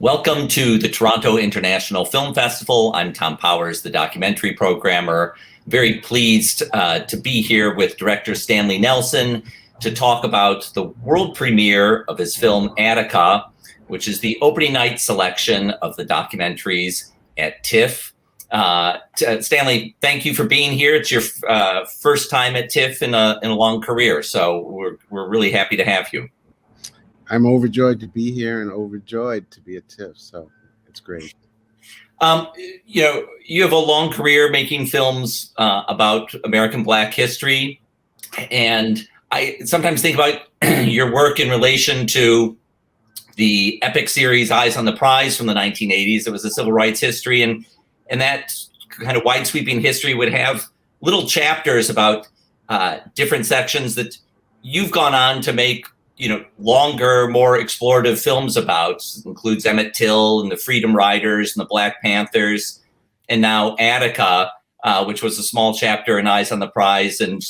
Welcome to the Toronto International Film Festival. I'm Tom Powers, the documentary programmer. Very pleased to be here with director Stanley Nelson to talk about the world premiere of his film Attica, which is the opening night selection of the documentaries at Tiff. Stanley, thank you for being here. It's your first time at Tiff in a long career, so we're really happy to have you. I'm overjoyed to be here and overjoyed to be at Tiff, so it's great. You have a long career making films about American Black history, and I sometimes think about your work in relation to the epic series Eyes on the Prize from the 1980s. It was a civil rights history, and that kind of wide-sweeping history would have little chapters about different sections that you've gone on to make longer, more explorative films about. It includes Emmett Till and the Freedom Riders and the Black Panthers, and now Attica, which was a small chapter in Eyes on the Prize, and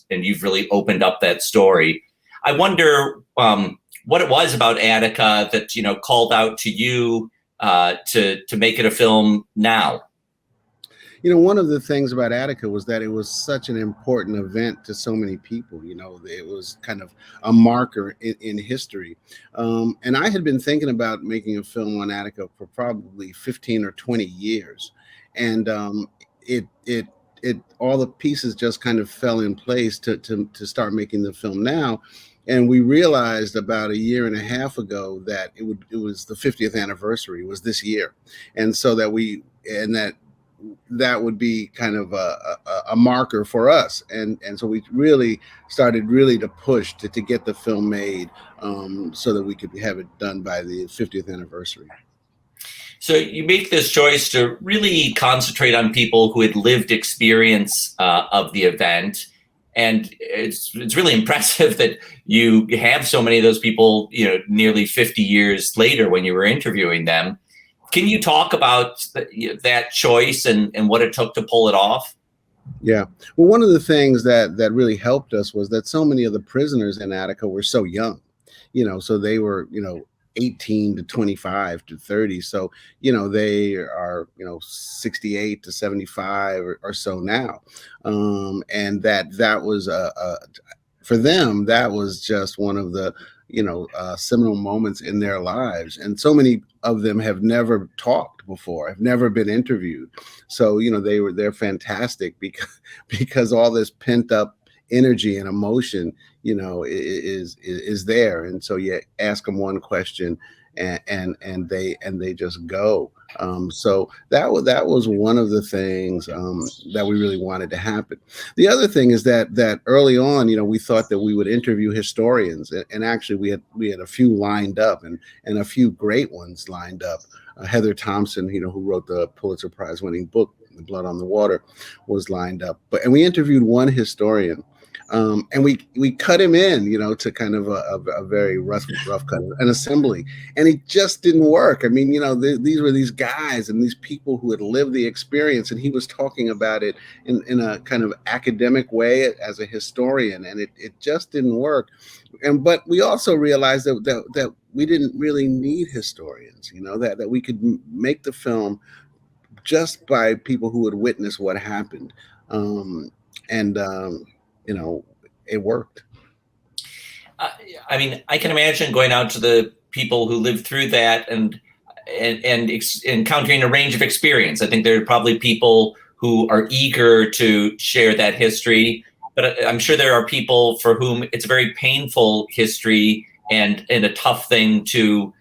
you've really opened up that story. I wonder what it was about Attica that called out to you to make it a film now. One of the things about Attica was that it was such an important event to so many people. It was kind of a marker in history. And I had been thinking about making a film on Attica for probably 15 or 20 years. And it all the pieces just kind of fell in place to start making the film now. And we realized about a year and a half ago that it was the 50th anniversary was this year. And so that would be kind of a marker for us. And so we really started to push to get the film made so that we could have it done by the 50th anniversary. So you make this choice to really concentrate on people who had lived experience of the event. And it's really impressive that you have so many of those people, nearly 50 years later when you were interviewing them. Can you talk about that choice and what it took to pull it off? Yeah. Well, one of the things that really helped us was that so many of the prisoners in Attica were so young, so they were, 18 to 25 to 30. So, they are, 68 to 75 or so now. And that was, for them, that was just one of the, seminal moments in their lives. And so many of them have never talked before, have never been interviewed. So, they're fantastic because all this pent up energy and emotion, is there. And so you ask them one question and they just go. So that was one of the things that we really wanted to happen. The other thing is that early on, we thought that we would interview historians, and actually we had a few lined up and a few great ones lined up. Heather Thompson, who wrote the Pulitzer Prize winning book, The Blood on the Water, was lined up. And we interviewed one historian. And we cut him in, to kind of a very rough cut, an assembly, and it just didn't work. I mean, these were these guys and these people who had lived the experience, and he was talking about it in a kind of academic way as a historian, and it just didn't work. But we also realized that we didn't really need historians, that we could make the film just by people who had witnessed what happened. It worked. I mean, I can imagine going out to the people who lived through that and encountering a range of experience. I think there are probably people who are eager to share that history, but I'm sure there are people for whom it's a very painful history and a tough thing to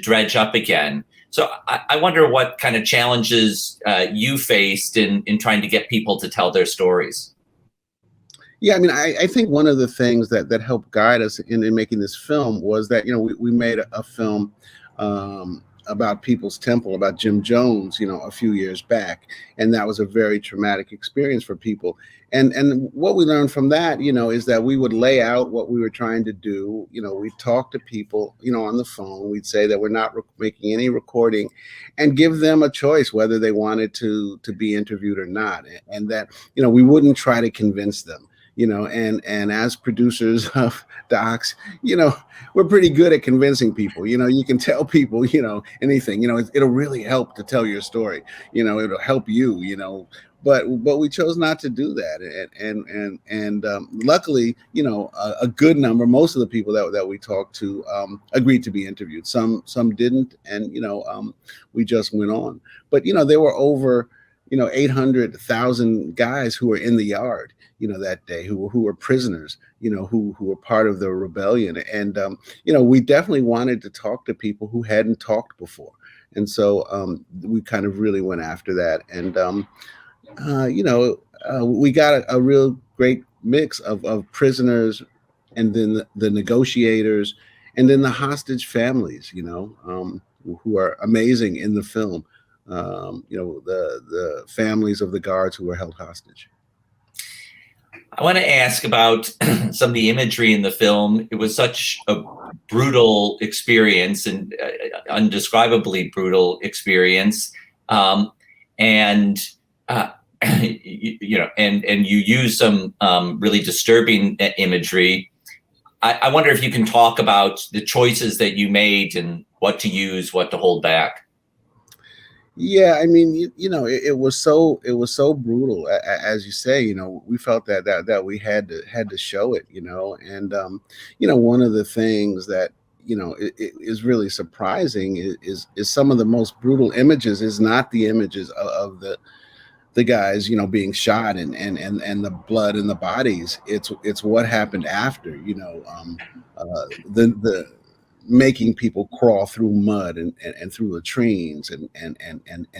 dredge up again. So I wonder what kind of challenges you faced in trying to get people to tell their stories. Yeah, I mean, I think one of the things that helped guide us in making this film was that, we made a film about People's Temple, about Jim Jones, a few years back. And that was a very traumatic experience for people. And what we learned from that, is that we would lay out what we were trying to do. We'd talk to people, on the phone. We'd say that we're not making any recording and give them a choice whether they wanted to be interviewed or not. And that, we wouldn't try to convince them. and as producers of docs, we're pretty good at convincing people. You can tell people, anything. It'll really help to tell your story. It'll help you. But we chose not to do that, and luckily, a good number, most of the people that we talked to agreed to be interviewed. Some didn't, and we just went on. But there were over 800,000 guys who were in the yard that day, who were prisoners, who were part of the rebellion, and we definitely wanted to talk to people who hadn't talked before, and so we kind of really went after that, and we got a real great mix of prisoners, and then the negotiators, and then the hostage families, who are amazing in the film. The families of the guards who were held hostage. I want to ask about some of the imagery in the film. It was such a brutal experience, and undescribably brutal experience, and you use some really disturbing imagery. I wonder if you can talk about the choices that you made and what to use, what to hold back. Yeah, I mean, it was so brutal, as you say. We felt that we had to show it, and one of the things that it is really surprising is some of the most brutal images is not the images of the guys being shot and the blood and the bodies. It's what happened after, the making people crawl through mud and through latrines and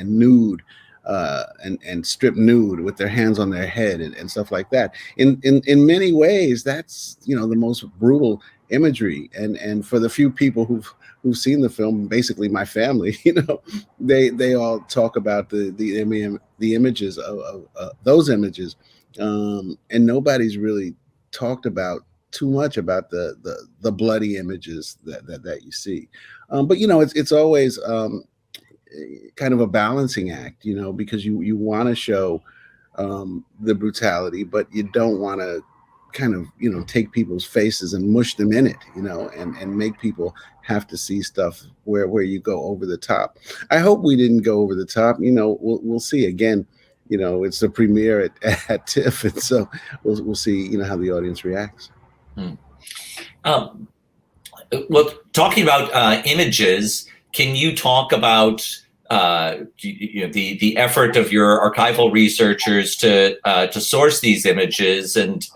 nude and stripped nude with their hands on their head and stuff like that. In many ways, that's the most brutal imagery. And for the few people who've seen the film, basically my family, they all talk about the images of those images, and nobody's really talked about too much about the bloody images that you see, but it's always kind of a balancing act, because you want to show the brutality, but you don't want to kind of take people's faces and mush them in it, and make people have to see stuff where you go over the top. I hope we didn't go over the top. We'll see. Again, it's the premiere at Tiff, and so we'll see how the audience reacts. Well, talking about images, can you talk about the effort of your archival researchers to source these images, and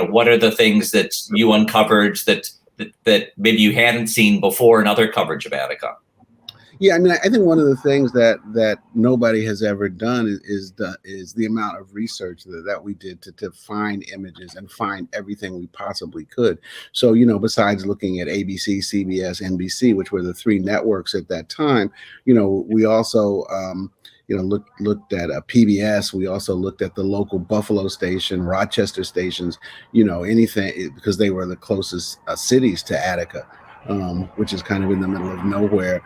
what are the things that you uncovered that maybe you hadn't seen before in other coverage of Attica? Yeah, I mean, I think one of the things that nobody has ever done is the amount of research that we did to find images and find everything we possibly could. So, besides looking at ABC, CBS, NBC, which were the three networks at that time, we also looked at PBS. We also looked at the local Buffalo station, Rochester stations, anything, because they were the closest cities to Attica, which is kind of in the middle of nowhere.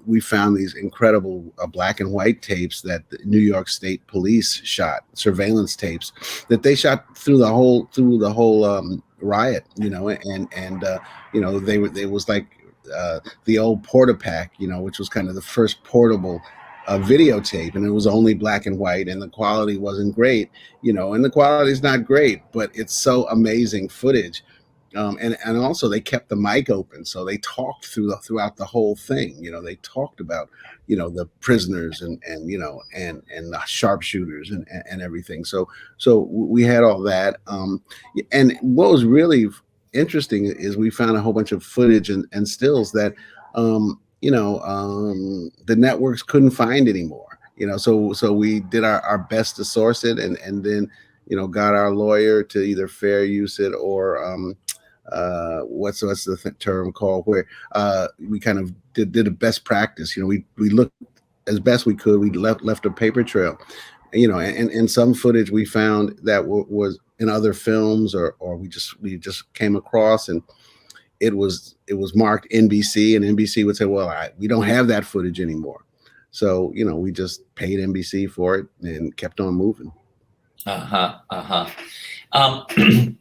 We found these incredible black and white tapes that the New York State Police shot, surveillance tapes that they shot through the whole riot, they was like the old Portapack, which was kind of the first portable videotape, and it was only black and white, and the quality wasn't great, and the quality is not great, but it's so amazing footage. And also they kept the mic open, so they talked throughout the whole thing. They talked about the prisoners and the sharpshooters and everything. So we had all that. And what was really interesting is we found a whole bunch of footage and stills that the networks couldn't find anymore. So we did our best to source it, and then got our lawyer to either fair use it or what's the term called, where we kind of did a best practice. We looked as best we could. We left a paper trail, and some footage we found that was in other films, or we just came across, and it was marked NBC, and NBC would say, well, we don't have that footage anymore. So we just paid NBC for it and kept on moving. Um,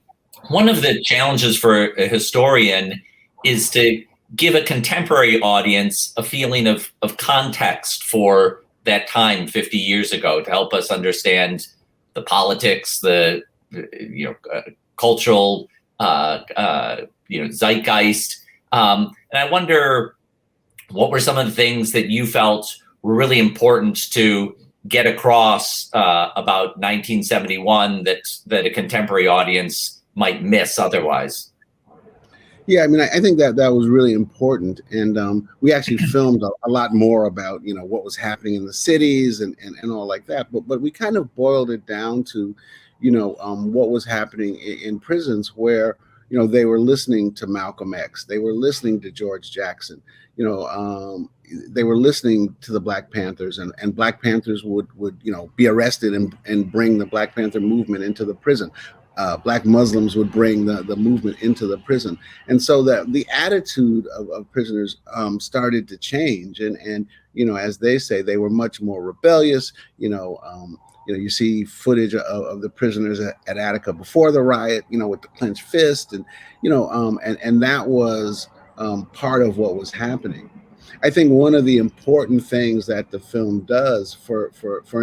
one of the challenges for a historian is to give a contemporary audience a feeling of context for that time 50 years ago, to help us understand the politics, the cultural zeitgeist. And I wonder, what were some of the things that you felt were really important to get across about 1971 that a contemporary audience might miss otherwise? Yeah, I mean, I think that was really important, and we actually filmed a lot more about what was happening in the cities and all like that. But we kind of boiled it down to, what was happening in prisons, where they were listening to Malcolm X, they were listening to George Jackson, they were listening to the Black Panthers, and Black Panthers would be arrested and bring the Black Panther movement into the prison. Black Muslims would bring the movement into the prison, and so that the attitude of prisoners started to change, and as they say, they were much more rebellious. You see footage of the prisoners at Attica before the riot, with the clenched fist, and and that was part of what was happening. I think one of the important things that the film does for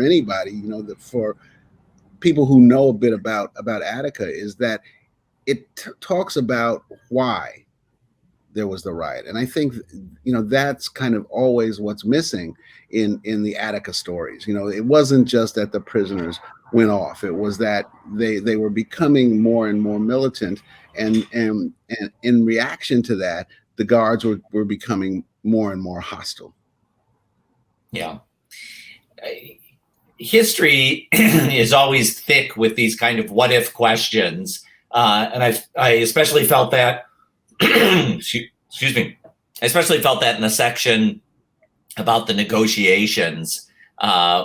anybody, for people who know a bit about Attica, is that it talks about why there was the riot. And I think that's kind of always what's missing in the Attica stories. It wasn't just that the prisoners went off, it was that they were becoming more and more militant, and in reaction to that, the guards were becoming more and more hostile. Yeah. History is always thick with these kind of what if questions. And I especially felt that, excuse me, I especially felt that in the section about the negotiations,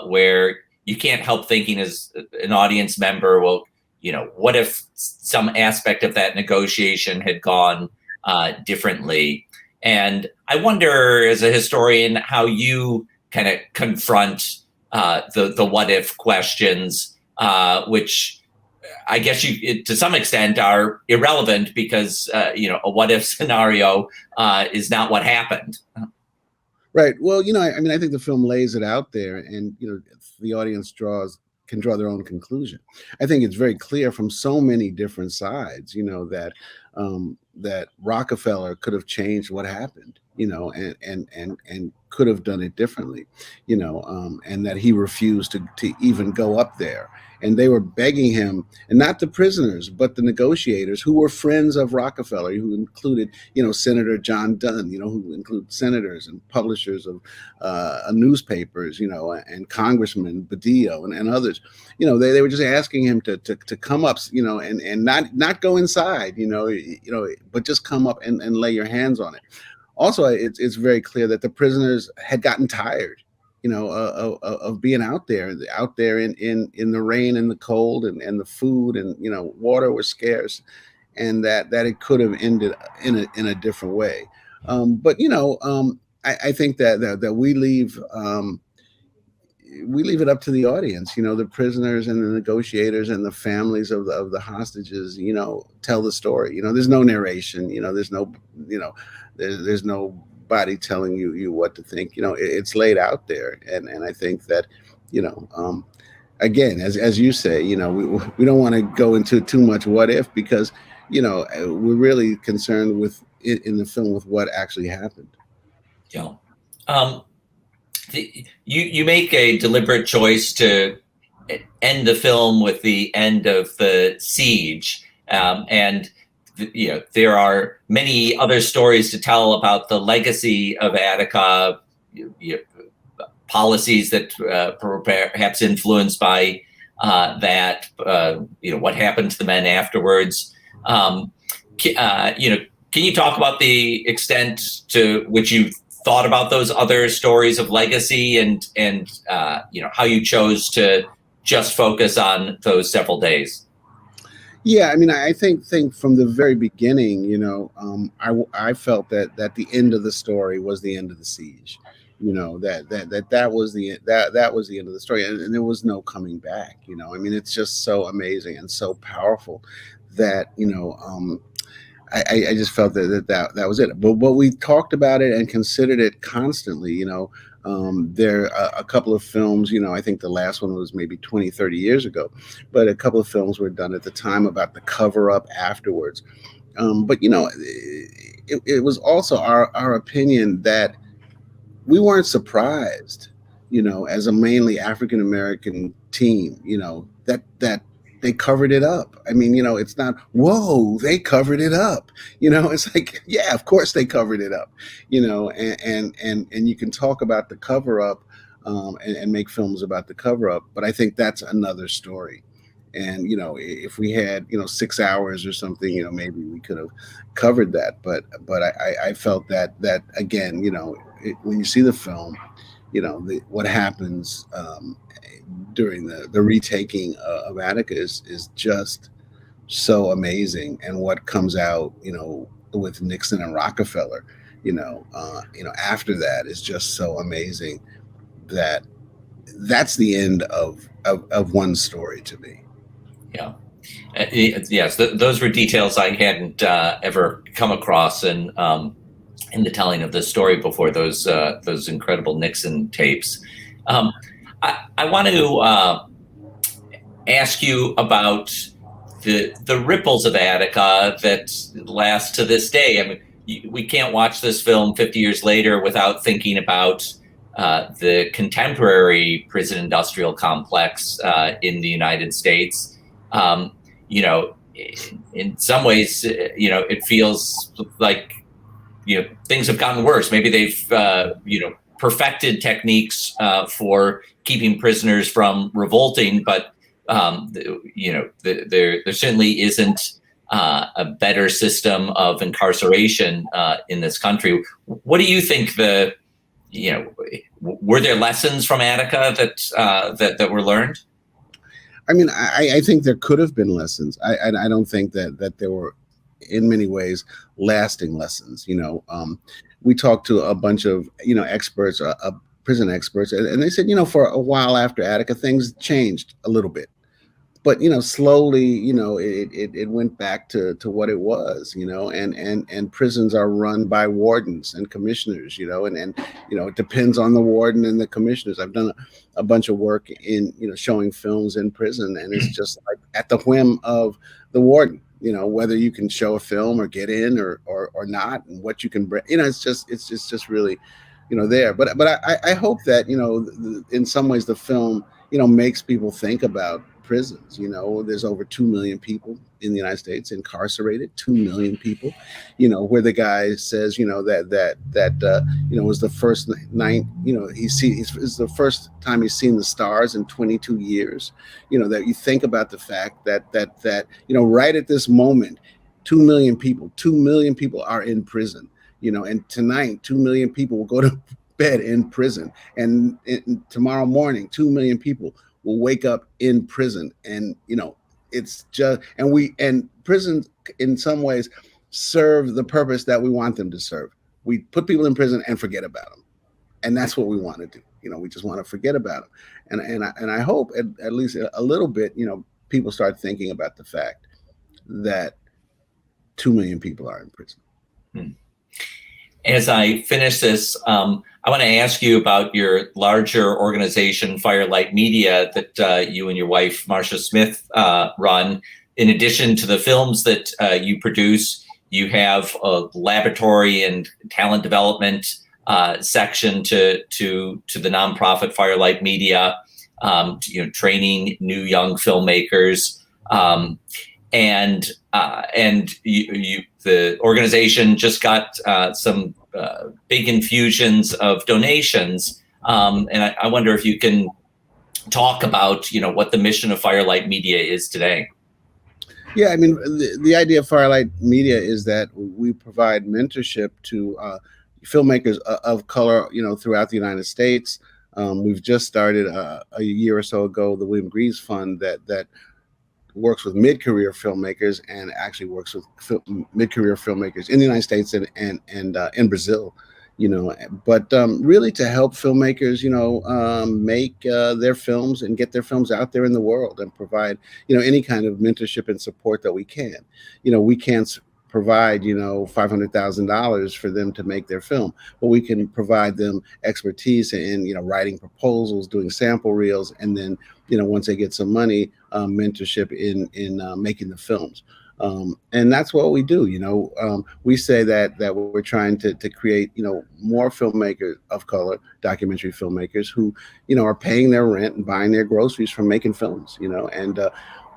where you can't help thinking as an audience member, well, what if some aspect of that negotiation had gone differently? And I wonder, as a historian, how you kind of confront the what if questions, which I guess to some extent are irrelevant, because a what if scenario is not what happened. Right. Well, I think the film lays it out there, and the audience can draw their own conclusion. I think it's very clear from so many different sides, that Rockefeller could have changed what happened, and could have done it differently, and that he refused to even go up there. And they were begging him, and not the prisoners, but the negotiators, who were friends of Rockefeller, who included, Senator John Dunn, who include senators and publishers of newspapers, and Congressman Badillo and others. They were just asking him to come up, and not go inside, but just come up and lay your hands on it. Also, it's very clear that the prisoners had gotten tired, of being out there in the rain and the cold, and the food and water was scarce, and that it could have ended in a different way. But I think that we leave it up to the audience. The prisoners and the negotiators and the families of the hostages, tell the story. There's no narration. There's nobody telling you what to think. It's laid out there, and I think that again, as you say, we don't want to go into too much what if, because we're really concerned with in the film with what actually happened. Yeah. You make a deliberate choice to end the film with the end of the siege, and there are many other stories to tell about the legacy of Attica, policies that perhaps influenced by that, what happened to the men afterwards. Can you talk about the extent to which you thought about those other stories of legacy, and how you chose to just focus on those several days? Yeah, I think from the very beginning, I felt that the end of the story was the end of the siege. that was the end of the story, and there was no coming back. I mean, it's just so amazing and so powerful that I just felt that was it. But we talked about it and considered it constantly. There are a couple of films, I think the last one was maybe 20, 30 years ago, but a couple of films were done at the time about the cover up afterwards. But it was also our opinion that we weren't surprised, as a mainly African American team, that they covered it up. I mean, it's not, whoa, they covered it up. It's like, yeah, of course they covered it up. And you can talk about the cover up and make films about the cover up, but I think that's another story. And if we had 6 hours or something, maybe we could have covered that. But I felt that again, when you see the film, what happens during the retaking of Attica is just so amazing, and what comes out, with Nixon and Rockefeller, after that is just so amazing. That's the end of one story to me. Yeah. Yes, those were details I hadn't ever come across in the telling of the story before, those incredible Nixon tapes. I want to ask you about the ripples of Attica that last to this day. I mean, we can't watch this film 50 years later without thinking about the contemporary prison industrial complex in the United States. In some ways, it feels like, things have gotten worse. Maybe they've, perfected techniques for keeping prisoners from revolting, but, there certainly isn't a better system of incarceration in this country. What do you think were there lessons from Attica that were learned? I mean, I think there could have been lessons. I don't think that there were, in many ways, lasting lessons. We talked to a bunch of experts, prison experts, and they said, for a while after Attica, things changed a little bit, but slowly, it went back to what it was, and prisons are run by wardens and commissioners, and it depends on the warden and the commissioners. I've done a bunch of work in showing films in prison, and it's just like at the whim of the warden, whether you can show a film or get in or not, and what you can bring. It's just really there. But I hope that in some ways the film makes people think about prisons. There's over 2 million people in the United States incarcerated. 2 million people. Where the guy says that was the first night. It's the first time he's seen the stars in 22 years. That you think about the fact that right at this moment, 2 million people are in prison. And tonight 2 million people will go to bed in prison, and tomorrow morning 2 million people will wake up in prison. And it's just, and prisons in some ways serve the purpose that we want them to serve. We put people in prison and forget about them, and that's what we want to do. We just want to forget about them. And I hope at least a little bit, people start thinking about the fact that 2 million people are in prison. As I finish this, I want to ask you about your larger organization, Firelight Media, that you and your wife, Marcia Smith, run. In addition to the films that you produce, you have a laboratory and talent development section to the nonprofit Firelight Media, training new young filmmakers. And the organization just got some big infusions of donations, and I wonder if you can talk about what the mission of Firelight Media is today. Yeah, I mean, the idea of Firelight Media is that we provide mentorship to filmmakers of color, throughout the United States. We've just started a year or so ago the William Greaves Fund that works with mid-career filmmakers, and actually works with mid-career filmmakers in the United States and in Brazil, but really to help filmmakers, make their films and get their films out there in the world and provide, any kind of mentorship and support that we can. We can't provide, $500,000 for them to make their film, but we can provide them expertise in, writing proposals, doing sample reels, and then, once they get some money, mentorship in making the films. And that's what we do. We say that we're trying to create, more filmmakers of color, documentary filmmakers who, are paying their rent and buying their groceries from making films, and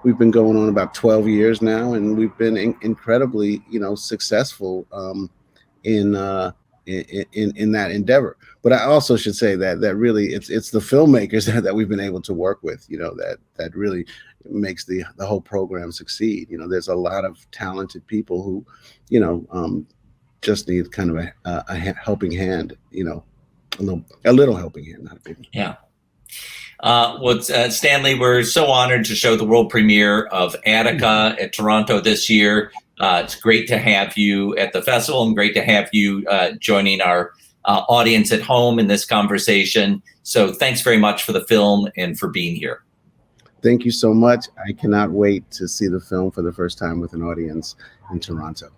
we've been going on about 12 years now, and we've been incredibly, successful in that endeavor. But I also should say that really it's the filmmakers that we've been able to work with, that really makes the whole program succeed. There's a lot of talented people who, just need kind of a helping hand, a little helping hand, not a big one. Yeah. Stanley, we're so honored to show the world premiere of Attica at Toronto this year. It's great to have you at the festival and great to have you joining our audience at home in this conversation. So thanks very much for the film and for being here. Thank you so much. I cannot wait to see the film for the first time with an audience in Toronto.